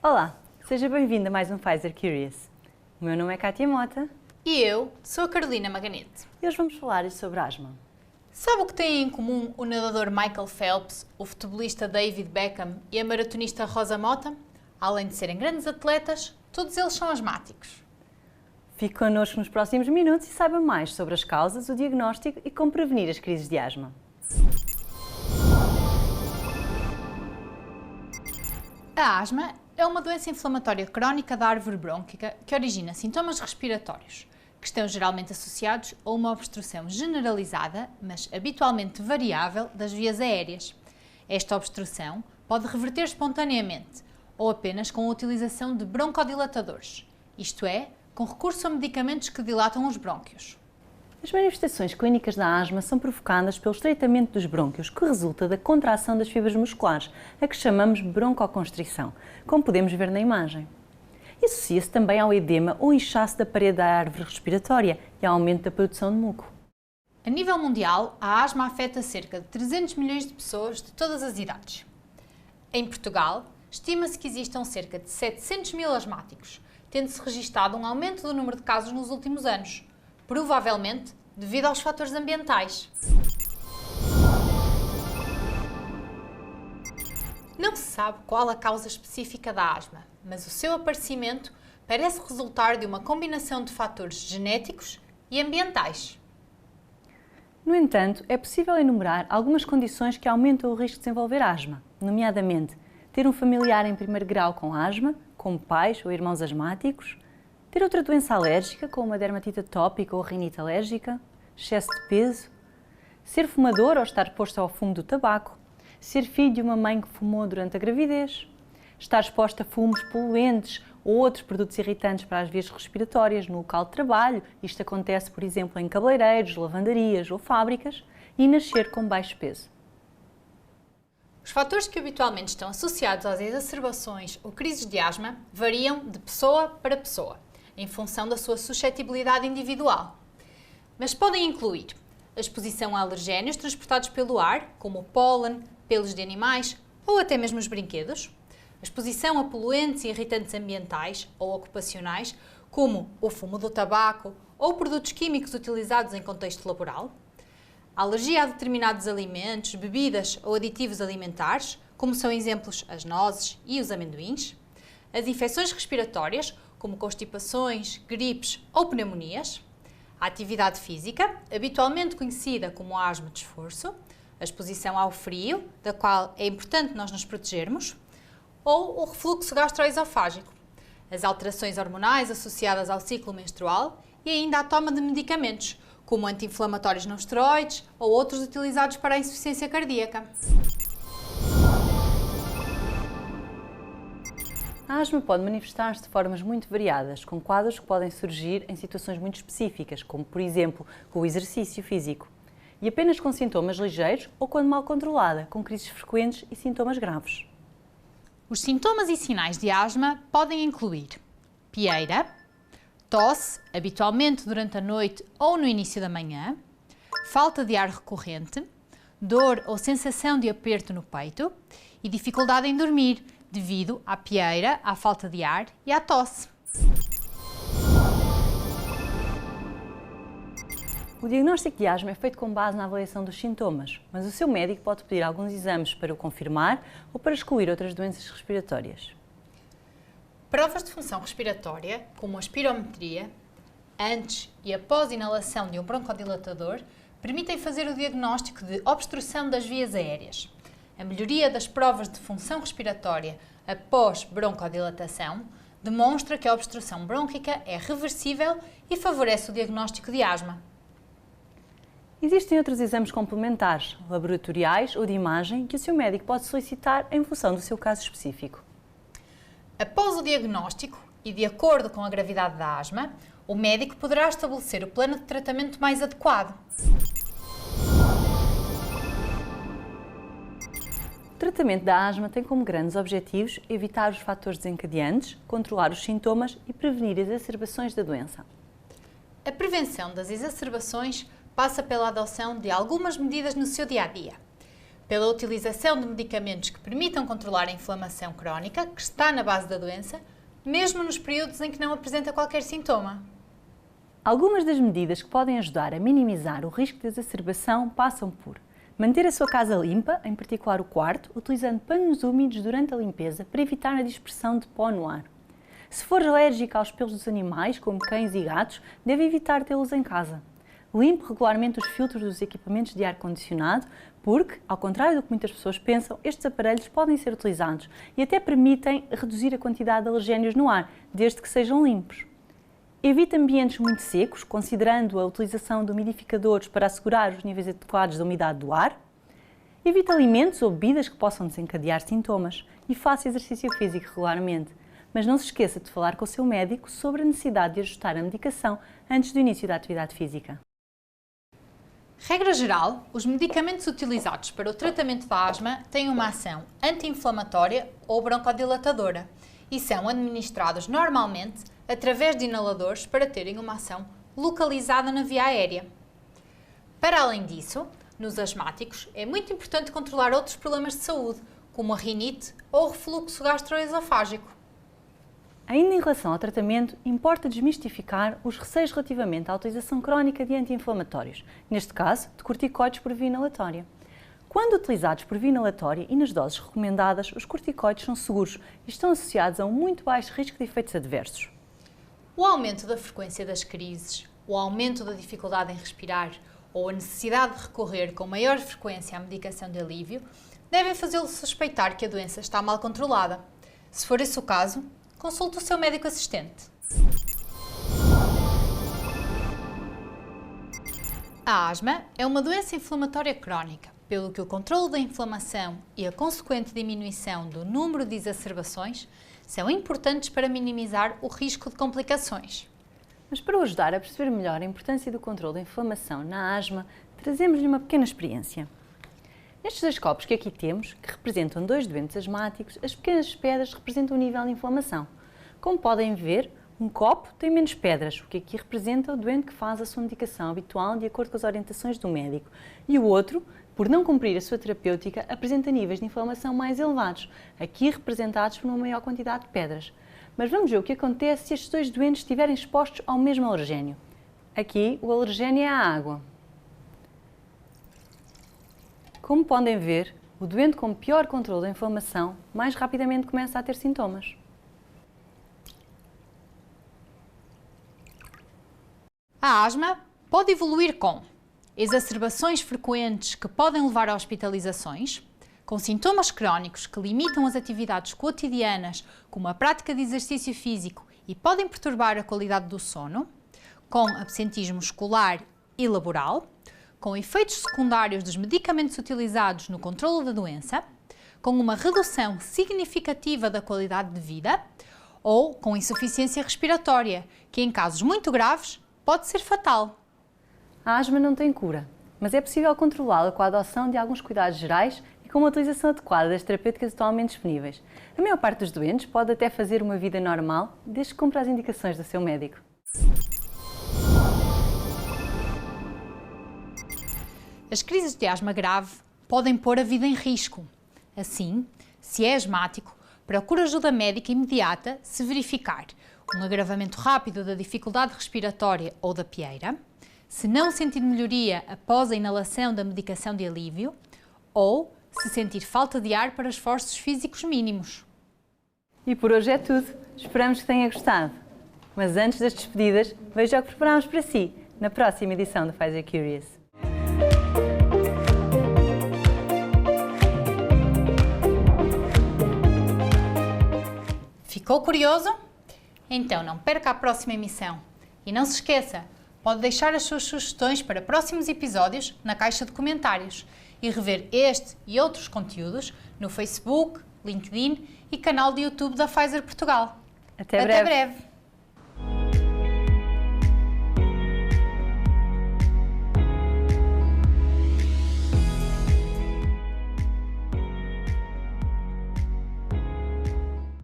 Olá, seja bem-vindo a mais um Pfizer Curious. O meu nome é Kátia Mota. E eu sou a Carolina Maganete. E hoje vamos falar sobre asma. Sabe o que têm em comum o nadador Michael Phelps, o futebolista David Beckham e a maratonista Rosa Mota? Além de serem grandes atletas, todos eles são asmáticos. Fique connosco nos próximos minutos e saiba mais sobre as causas, o diagnóstico e como prevenir as crises de asma. A asma é uma doença inflamatória crónica da árvore brônquica que origina sintomas respiratórios, que estão geralmente associados a uma obstrução generalizada, mas habitualmente variável, das vias aéreas. Esta obstrução pode reverter espontaneamente ou apenas com a utilização de broncodilatadores, isto é, com recurso a medicamentos que dilatam os brônquios. As manifestações clínicas da asma são provocadas pelo estreitamento dos brônquios, que resulta da contração das fibras musculares, a que chamamos broncoconstrição, como podemos ver na imagem. E associa-se também ao edema ou inchaço da parede da árvore respiratória e ao aumento da produção de muco. A nível mundial, a asma afeta cerca de 300 milhões de pessoas de todas as idades. Em Portugal, estima-se que existam cerca de 700 mil asmáticos, tendo-se registado um aumento do número de casos nos últimos anos, provavelmente devido aos fatores ambientais. Não se sabe qual a causa específica da asma, mas o seu aparecimento parece resultar de uma combinação de fatores genéticos e ambientais. No entanto, é possível enumerar algumas condições que aumentam o risco de desenvolver asma, nomeadamente ter um familiar em primeiro grau com asma, como pais ou irmãos asmáticos, ter outra doença alérgica, como uma dermatite atópica ou rinite alérgica, excesso de peso, ser fumador ou estar exposto ao fumo do tabaco, ser filho de uma mãe que fumou durante a gravidez, estar exposto a fumos poluentes ou outros produtos irritantes para as vias respiratórias no local de trabalho, isto acontece, por exemplo, em cabeleireiros, lavandarias ou fábricas, e nascer com baixo peso. Os fatores que habitualmente estão associados às exacerbações ou crises de asma variam de pessoa para pessoa, em função da sua suscetibilidade individual. Mas podem incluir a exposição a alergénios transportados pelo ar, como o pólen, pelos de animais ou até mesmo os brinquedos, a exposição a poluentes e irritantes ambientais ou ocupacionais, como o fumo do tabaco ou produtos químicos utilizados em contexto laboral, a alergia a determinados alimentos, bebidas ou aditivos alimentares, como são exemplos as nozes e os amendoins, as infecções respiratórias, como constipações, gripes ou pneumonias, a atividade física, habitualmente conhecida como asma de esforço, a exposição ao frio, da qual é importante nós nos protegermos, ou o refluxo gastroesofágico, as alterações hormonais associadas ao ciclo menstrual e ainda a toma de medicamentos, como anti-inflamatórios não esteroides ou outros utilizados para a insuficiência cardíaca. A asma pode manifestar-se de formas muito variadas, com quadros que podem surgir em situações muito específicas, como, por exemplo, com o exercício físico, e apenas com sintomas ligeiros ou quando mal controlada, com crises frequentes e sintomas graves. Os sintomas e sinais de asma podem incluir pieira, tosse, habitualmente durante a noite ou no início da manhã, falta de ar recorrente, dor ou sensação de aperto no peito e dificuldade em dormir, devido à pieira, à falta de ar e à tosse. O diagnóstico de asma é feito com base na avaliação dos sintomas, mas o seu médico pode pedir alguns exames para o confirmar ou para excluir outras doenças respiratórias. Provas de função respiratória, como a espirometria, antes e após inalação de um broncodilatador, permitem fazer o diagnóstico de obstrução das vias aéreas. A melhoria das provas de função respiratória após broncodilatação demonstra que a obstrução brônquica é reversível e favorece o diagnóstico de asma. Existem outros exames complementares, laboratoriais ou de imagem, que o seu médico pode solicitar em função do seu caso específico. Após o diagnóstico e de acordo com a gravidade da asma, o médico poderá estabelecer o plano de tratamento mais adequado. O tratamento da asma tem como grandes objetivos evitar os fatores desencadeantes, controlar os sintomas e prevenir as exacerbações da doença. A prevenção das exacerbações passa pela adoção de algumas medidas no seu dia-a-dia. pela utilização de medicamentos que permitam controlar a inflamação crónica, que está na base da doença, mesmo nos períodos em que não apresenta qualquer sintoma. Algumas das medidas que podem ajudar a minimizar o risco de exacerbação passam por manter a sua casa limpa, em particular o quarto, utilizando panos úmidos durante a limpeza para evitar a dispersão de pó no ar. Se for alérgica aos pelos dos animais, como cães e gatos, deve evitar tê-los em casa. Limpe regularmente os filtros dos equipamentos de ar-condicionado, porque, ao contrário do que muitas pessoas pensam, estes aparelhos podem ser utilizados e até permitem reduzir a quantidade de alergénios no ar, desde que sejam limpos. Evite ambientes muito secos, considerando a utilização de umidificadores para assegurar os níveis adequados de umidade do ar. Evite alimentos ou bebidas que possam desencadear sintomas e faça exercício físico regularmente. Mas não se esqueça de falar com o seu médico sobre a necessidade de ajustar a medicação antes do início da atividade física. Regra geral, os medicamentos utilizados para o tratamento da asma têm uma ação anti-inflamatória ou broncodilatadora e são administrados normalmente através de inaladores para terem uma ação localizada na via aérea. Para além disso, nos asmáticos é muito importante controlar outros problemas de saúde, como a rinite ou o refluxo gastroesofágico. Ainda em relação ao tratamento, importa desmistificar os receios relativamente à utilização crónica de anti-inflamatórios, neste caso, de corticoides por via inalatória. Quando utilizados por via inalatória e nas doses recomendadas, os corticoides são seguros e estão associados a um muito baixo risco de efeitos adversos. O aumento da frequência das crises, o aumento da dificuldade em respirar ou a necessidade de recorrer com maior frequência à medicação de alívio devem fazê-lo suspeitar que a doença está mal controlada. Se for esse o caso, consulte o seu médico assistente. A asma é uma doença inflamatória crónica, pelo que o controlo da inflamação e a consequente diminuição do número de exacerbações são importantes para minimizar o risco de complicações. Mas para o ajudar a perceber melhor a importância do controle da inflamação na asma, trazemos-lhe uma pequena experiência. Nestes 2 copos que aqui temos, que representam 2 doentes asmáticos, as pequenas pedras representam o nível de inflamação. Como podem ver, um copo tem menos pedras, o que aqui representa o doente que faz a sua medicação habitual de acordo com as orientações do médico, e o outro, por não cumprir a sua terapêutica, apresenta níveis de inflamação mais elevados, aqui representados por uma maior quantidade de pedras. Mas vamos ver o que acontece se estes 2 doentes estiverem expostos ao mesmo alergénio. Aqui, o alergénio é a água. Como podem ver, o doente com pior controle da inflamação mais rapidamente começa a ter sintomas. A asma pode evoluir com exacerbações frequentes que podem levar a hospitalizações, com sintomas crónicos que limitam as atividades cotidianas, como a prática de exercício físico e podem perturbar a qualidade do sono, com absentismo escolar e laboral, com efeitos secundários dos medicamentos utilizados no controlo da doença, com uma redução significativa da qualidade de vida ou com insuficiência respiratória, que em casos muito graves pode ser fatal. A asma não tem cura, mas é possível controlá-la com a adoção de alguns cuidados gerais e com uma utilização adequada das terapêuticas atualmente disponíveis. A maior parte dos doentes pode até fazer uma vida normal, desde que cumpra as indicações do seu médico. As crises de asma grave podem pôr a vida em risco. Assim, se é asmático, procure ajuda médica imediata se verificar um agravamento rápido da dificuldade respiratória ou da pieira, se não sentir melhoria após a inalação da medicação de alívio ou se sentir falta de ar para esforços físicos mínimos. E por hoje é tudo. Esperamos que tenha gostado. Mas antes das despedidas, veja o que preparamos para si na próxima edição do Pfizer Curious. Ficou curioso? Então não perca a próxima emissão. E não se esqueça, pode deixar as suas sugestões para próximos episódios na caixa de comentários e rever este e outros conteúdos no Facebook, LinkedIn e canal de YouTube da Pfizer Portugal. Até breve!